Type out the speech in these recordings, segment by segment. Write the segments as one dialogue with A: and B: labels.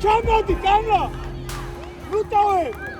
A: Chamati, camera! Lutaway!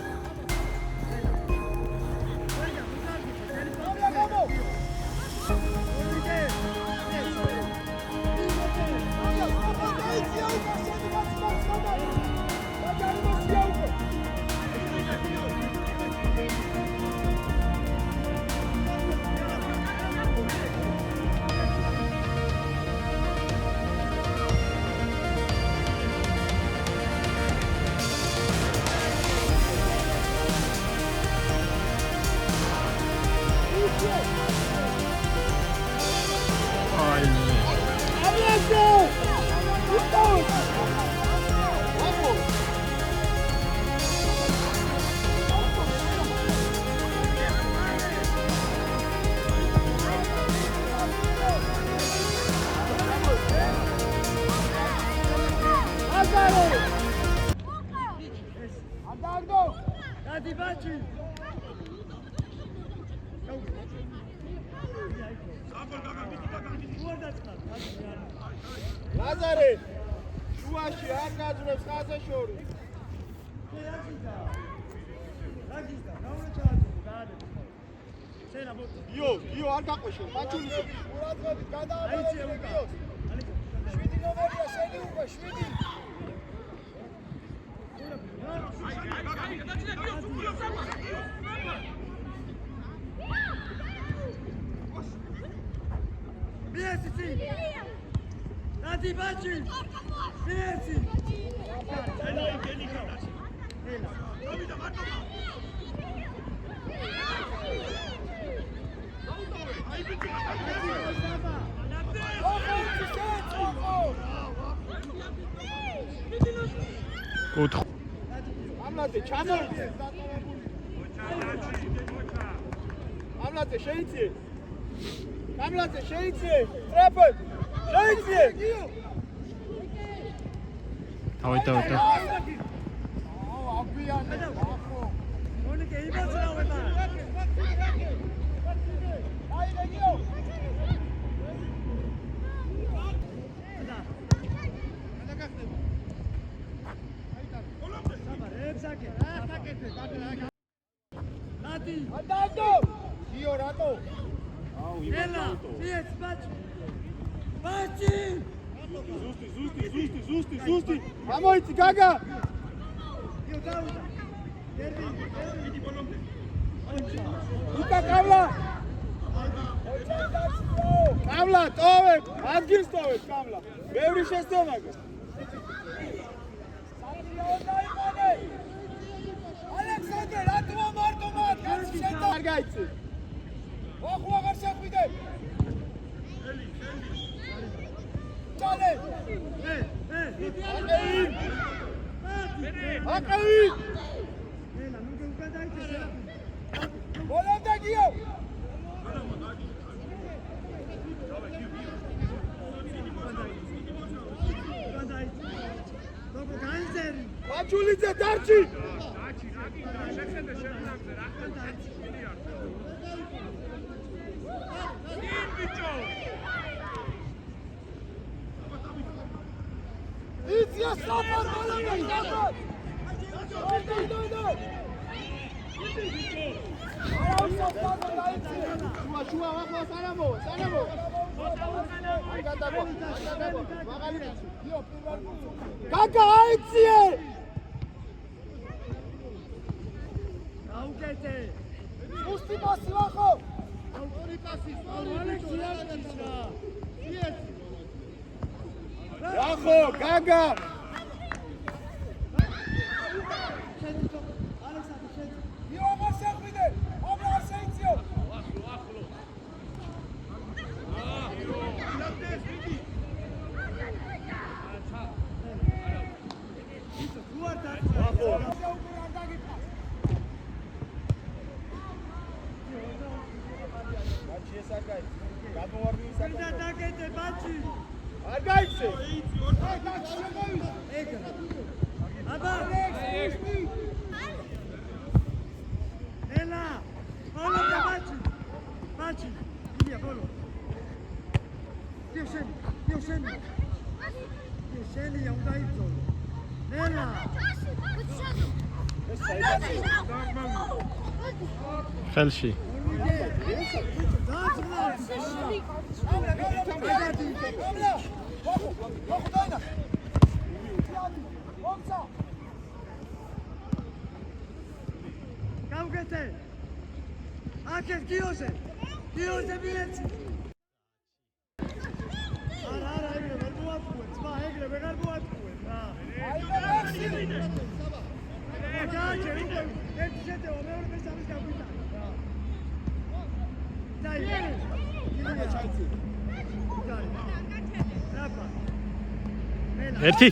A: Lazare, შუაში არ გაძვრებს ხაზაშორი. იო არ გაყვეშე, მაჩულისო. ყურადღებით გადააბარეთ ბიოს. 7 ნომერია შენი უკვე 7. Merci. Nadi Baci. Merci.
B: Autre.
A: Amlate, çamur. Amlate, şeyci. Amlate, şeyci. Trapın. Şeyci.
B: Давай.
A: Ζούστη. Αμόιτσι, Γκάγκα. Λούκα, Καύλα. Καύλα, τოვε. Ადგილს ტოვებ, Καύλα. ბევრი შესწევნა. ალექსანდრე, რატოა მარტომა? კაცი შედა. არ გაიცი. ოხუ აღარ შეხვიდე. Chale! Akay! Bolanda giyo! Maçulice Darçi! İzya sapar Bolanda sapar! Şua, vakla sanamo. Kaka aitsiye! Aukete! Usti pasi vakho! Autori pasi, Vakho, Gaga! Io ama შეხვიდე, აბა არ შეიციო. გამოვარდნილი
C: და დაგეთე ბაჩი.
A: არ გაიცე. აი ბაჩი შემოვის.
C: აბა. ელა. ბოლო და ბაჩი. ბაჩი. იდია ბოლო. დიოშენი. დიოშენი უნდა იწო. ელა.
B: ხელში
C: გავგეთე აკეთ გიოზე მილეცი არა ეგრე ვერ მოატყუე ძმა ეგრე ვეღარ მოატყუე რა გააჩე ერთი შეტევა მეორე მესამის გაგვიტანა რა დაი იდეა ჩაიცი რაფა
B: ერთი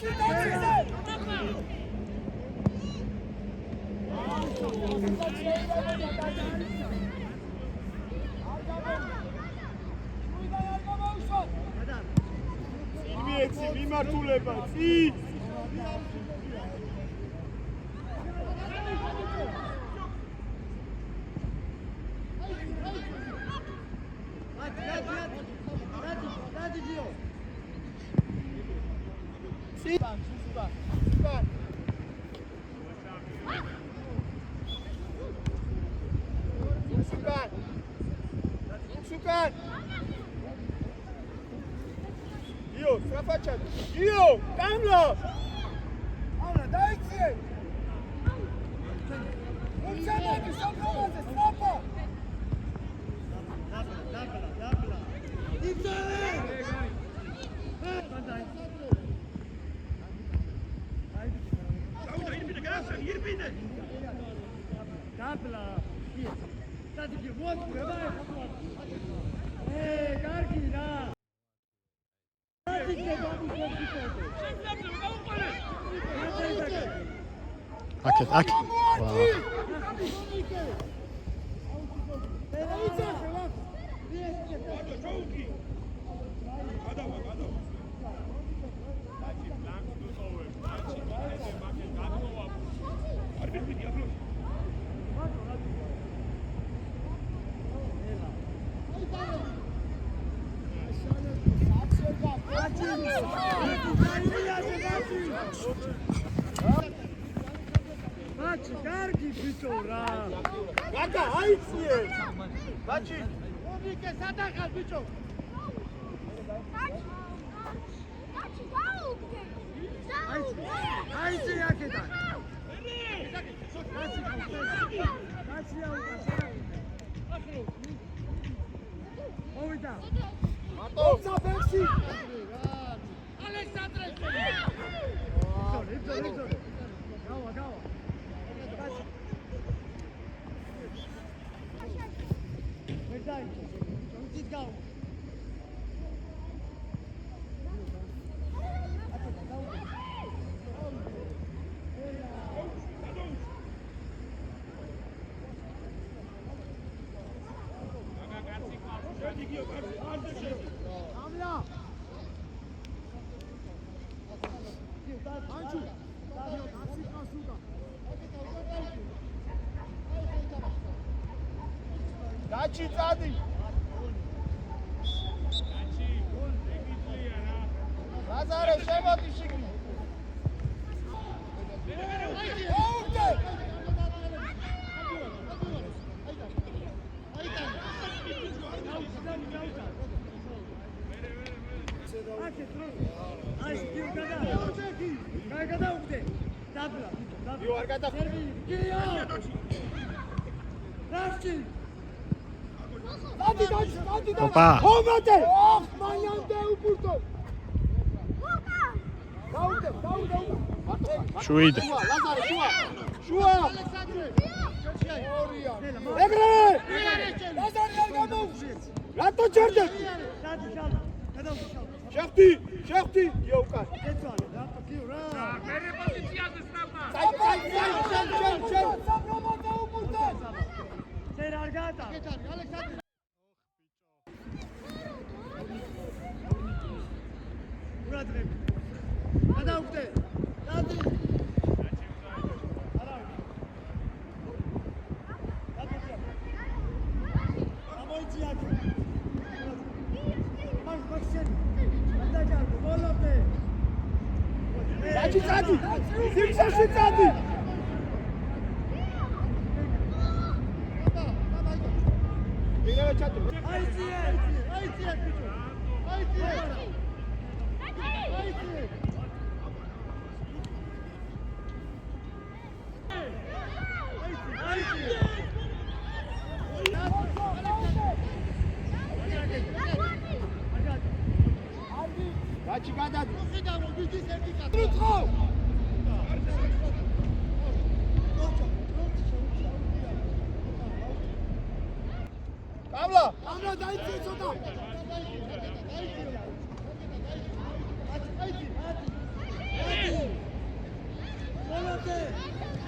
A: იმიეცი მიმართულება წი Sukan. Io, strafacciato. Io, Camlo. Allora, dai che. Non c'è neanche sopra, strappa.
C: Dabbla. Dati what? კარგი რა.
B: აკეთ ვა
C: Bachi, კარგი ბიჭო რა.
A: Gata, აიწიე. Bachi.
C: ომიკე სადახარ ბიჭო. აიწე აქედან. კაცი აუდა. მოვიდა.
A: მარტო საფექსი.
C: ალექსანდრე. გავა. Verdade. Vamos desgal.
A: Daci Zadi. Lazare შემოდი შიგნით. ოუგე.
C: აი გადაუგდე. დაბლა.
A: იო არ გადახერვი.
C: გიო. რაში
A: Dadi.
B: Opa.
A: Homate. Oh, manante upurto. Daude.
B: შვიდ
A: Lazare, შუა. ორია. ეგრე. Lazare არ გამოუშვი. რატო ჩერდებ? შეხტი. იო უკან.
C: ეცვალე რა გიო რა.
D: მერე პოზიციაზე სწავლა.
A: Ჩაი. Sabromate upurto.
C: სერ არ გაატა.
A: Daci, Daci! Zimszaszy, Daci! Biegamy czatu. Daci, Daci! Krótko! Kamla! Kamla, daj ci co tam!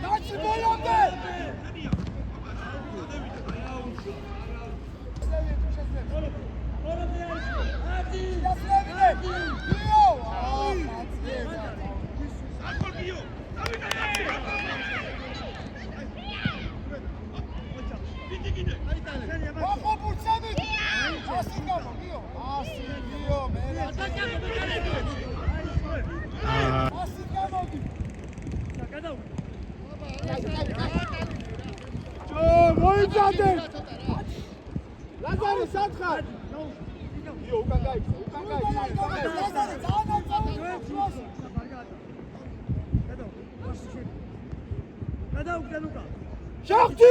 A: Daj ci bolotę! Lazary, Sadchar! Jo, ukangaj, Shakti!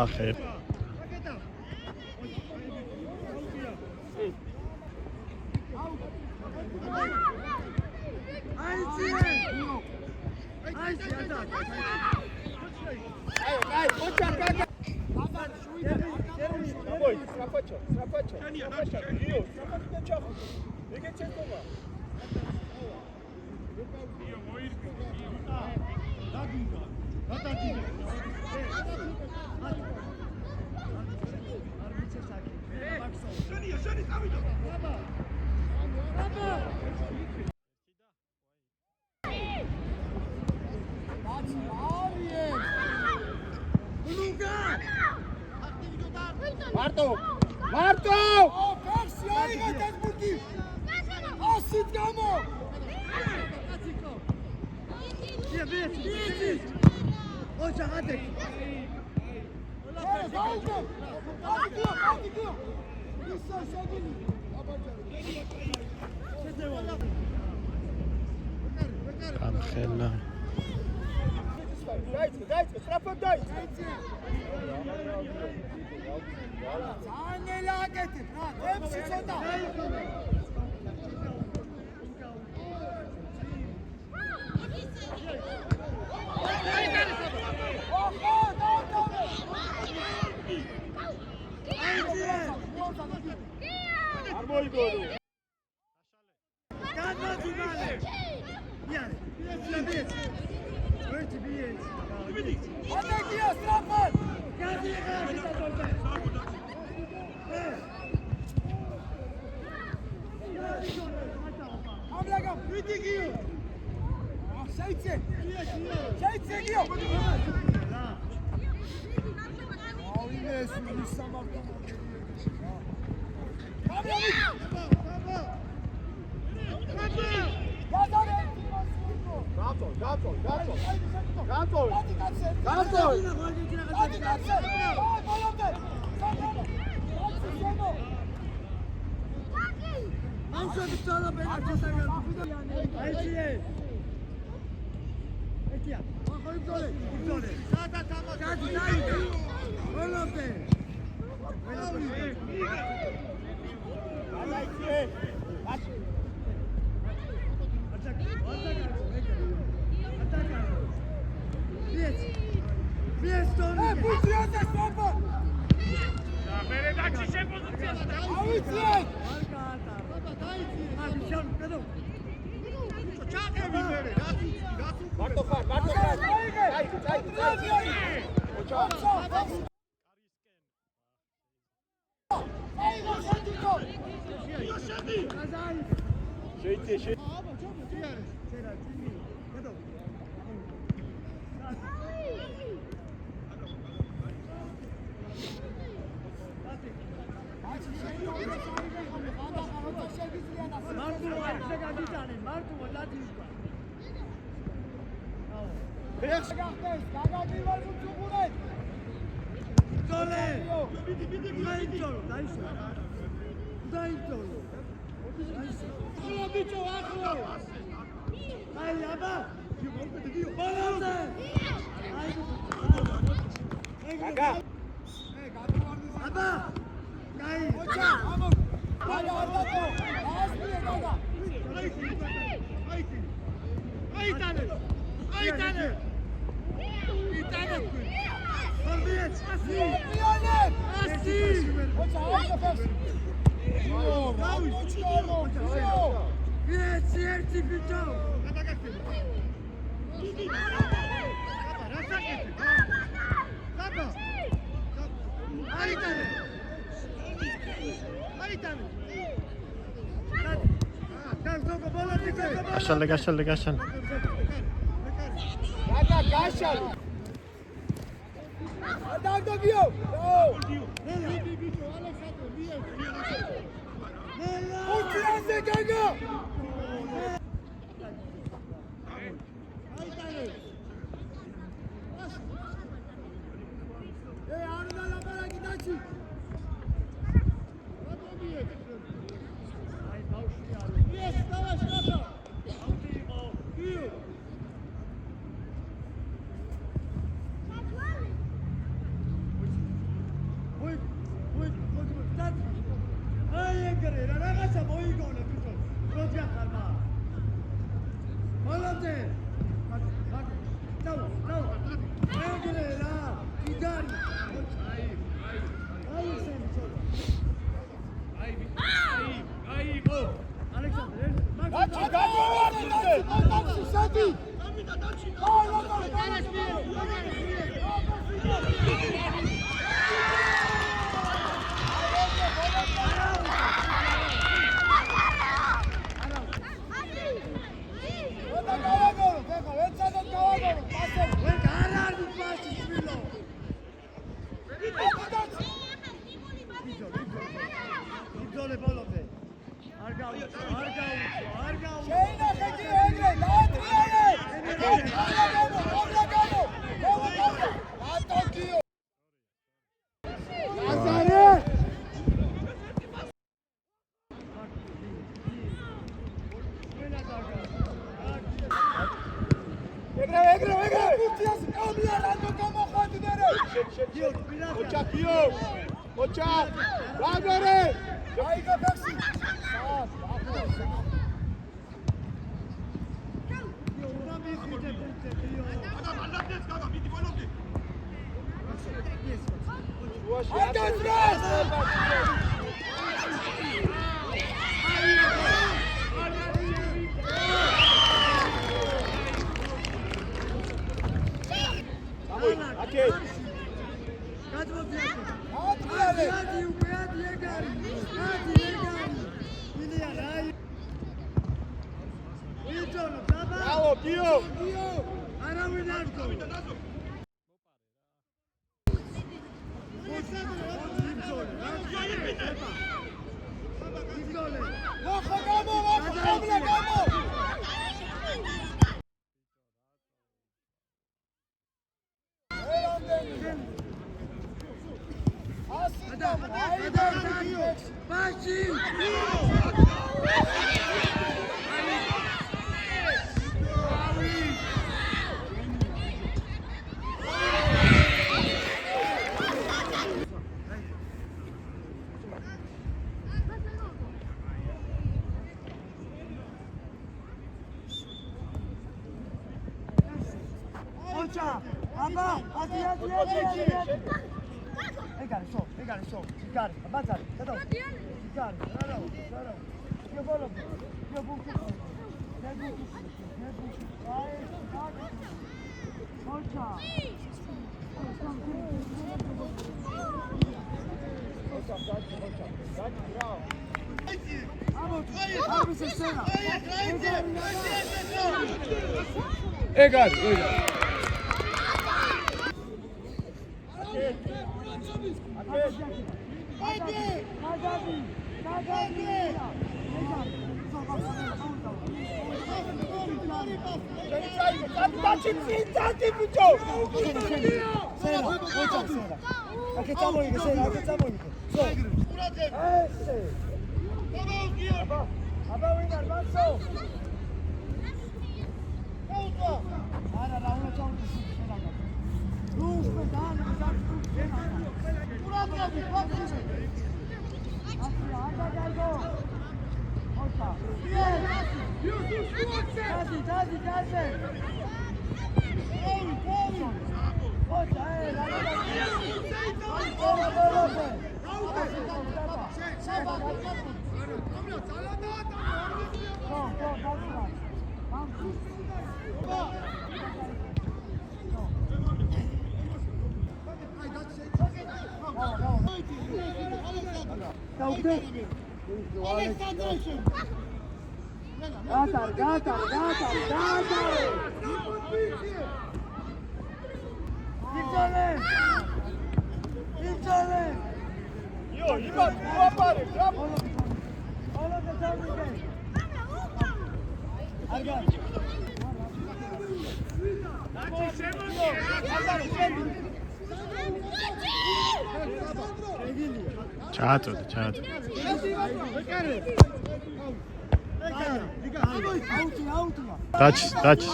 B: אחר.
A: Marto! Marto!
B: Angela.
A: Dajcie, trafę dajcie! Sahne lageti, hepsi soda! Armoy golu! Hadi gidiyor, Strafan! Amlagam, bitti gidiyor! Şeytse! Şeytse gidiyor! Ağlayın üstünü samardan. Amlagam! Gato! Gato! Hadi kaçsın! Bolotę! Amca bir tane ben arkasına geldim. Haydi. Peki ya. Bakayım böyle. Böyle. Zaten tamam. Hadi haydi. Bolotę. Haydi.
D: Передачі ще позиція.
A: Marto far.
B: Gashal.
A: ეგ არის, ეგ არის.
B: ჩააწოდე. დაჩი.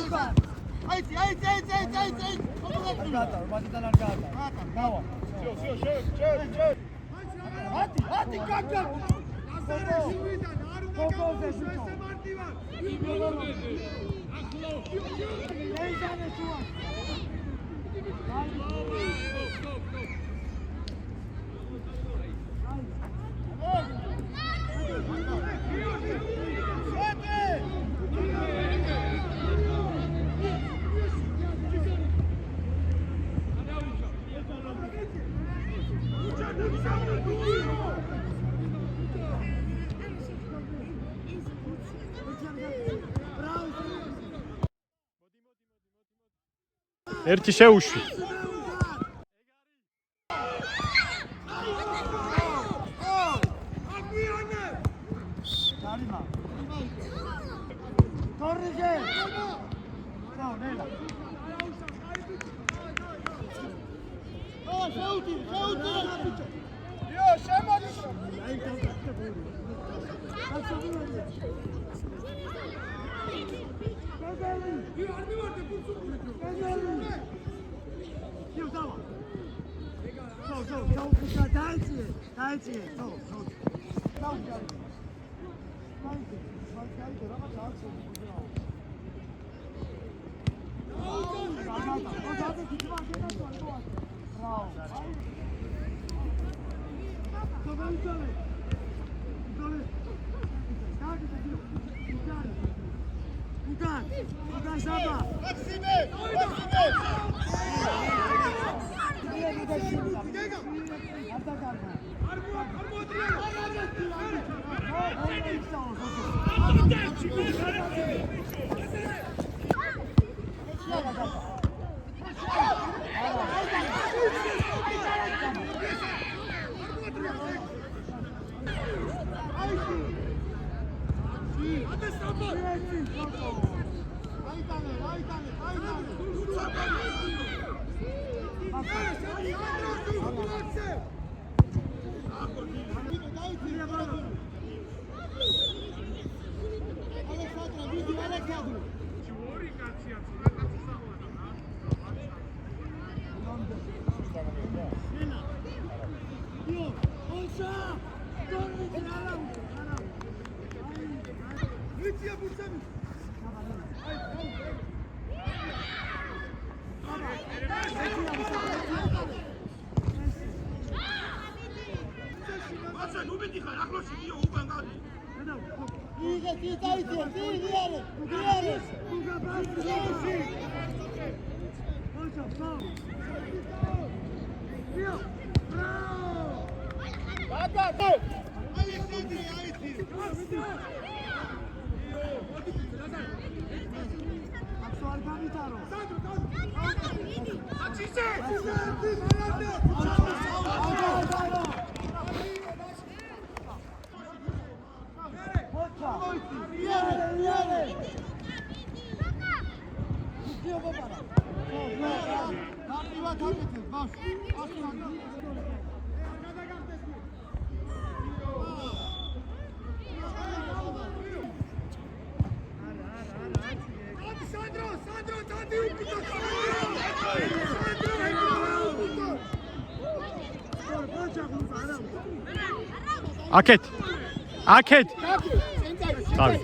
B: ერთი შეუშვი.
A: Alexandre, aí,
B: აქეთ. წავი.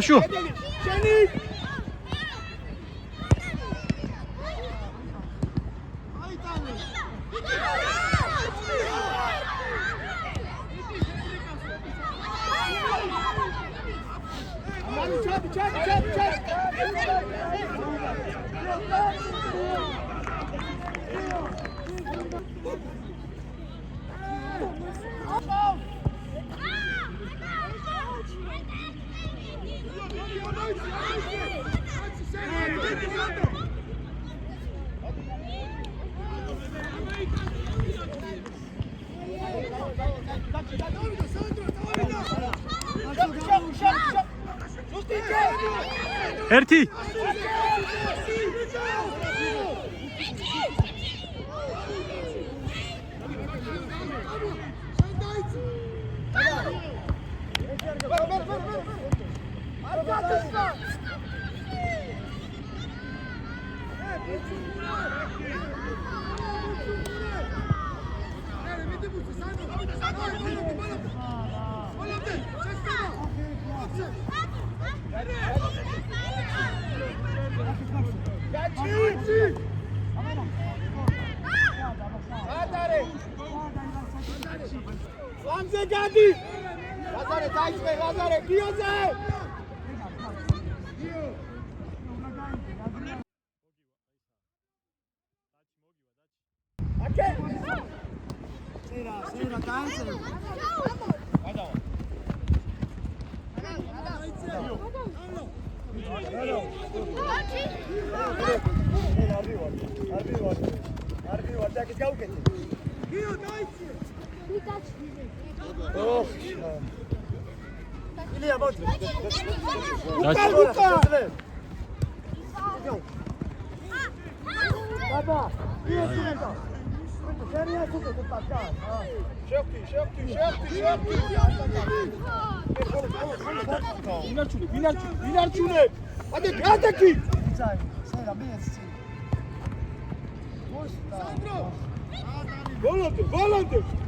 B: შუა. ერთი.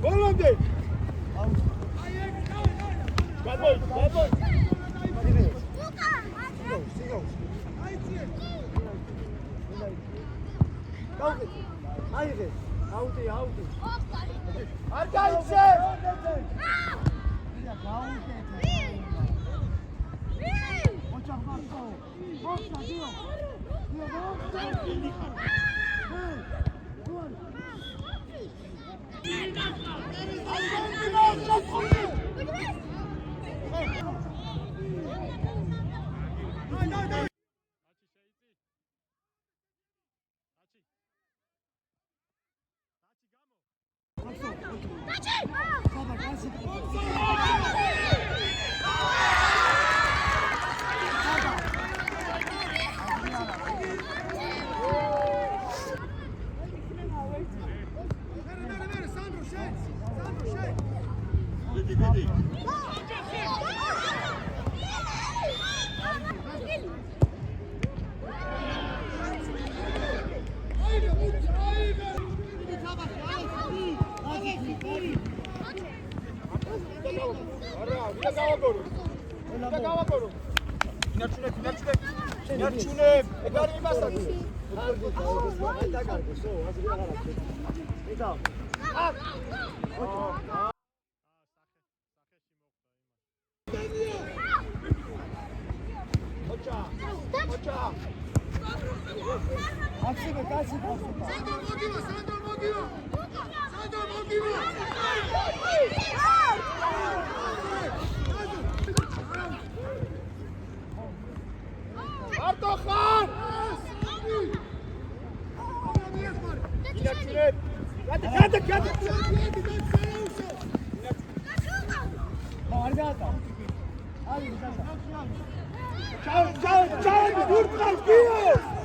B: Volante.
A: არა, ვიდა გავაგორო. ვიდა გავაგორო. ინარჩუნე, ეგ არის იმასთან. აი დაგარგო, სო, აზრი აღარ აქვს. იდა. ოჩა. ოჩა. აფსიბე კაცი გასულა. სანდრო მოგივა, სანდრო მოგივა. სანდრო მოგივა. მარტო ხარ! ინარჩუნე. გადი. მარგატა. აი გასა. ჩაო, გურტყავს გიო!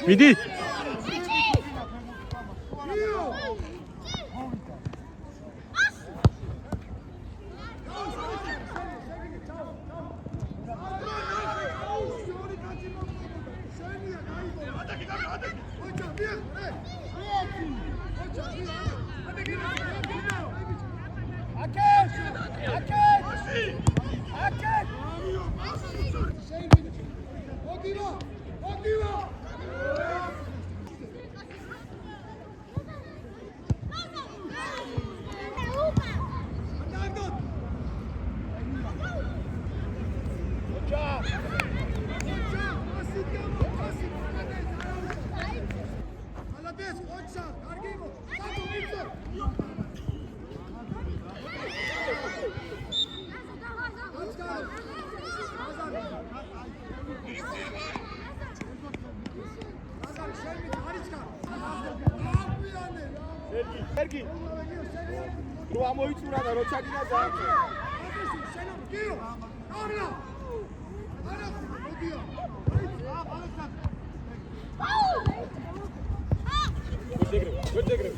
B: მიდი.
A: სერგი რო ამოიწურა და რო ჩაგინა დააკე გიო არა არა მოდიო გოძეგრე